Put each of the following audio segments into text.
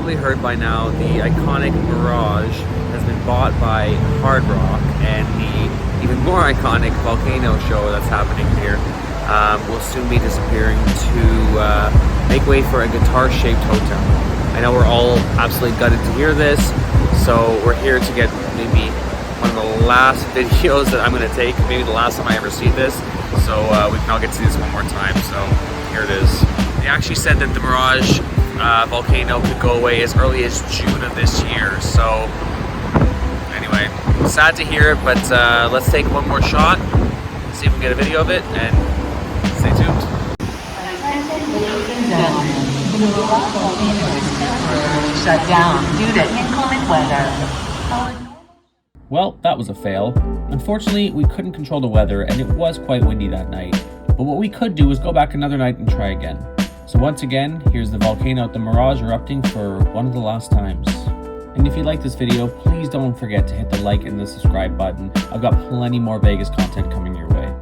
probably heard by now, the iconic Mirage has been bought by Hard Rock, and the even more iconic Volcano show that's happening here will soon be disappearing to make way for a guitar-shaped hotel. I know we're all absolutely gutted to hear this, so we're here to get maybe one of the last videos that I'm going to take, maybe the last time I ever see this, so we can all get to see this one more time. So here it is. They actually said that the Mirage Volcano could go away as early as June of this year, so anyway, sad to hear it, but let's take one more shot, see if we can get a video of it, and stay tuned. The Mirage Volcano is temporarily shut down due to inclement weather. Well, that was a fail. Unfortunately, we couldn't control the weather, and it was quite windy that night. But what we could do is go back another night and try again. So once again, here's the volcano at the Mirage erupting for one of the last times. And if you like this video, please don't forget to hit the like and the subscribe button. I've got plenty more Vegas content coming your way.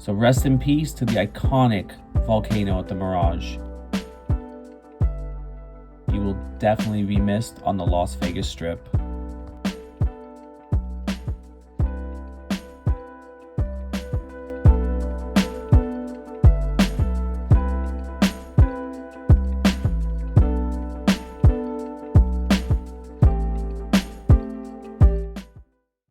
So rest in peace to the iconic volcano at the Mirage. You will definitely be missed on the Las Vegas Strip.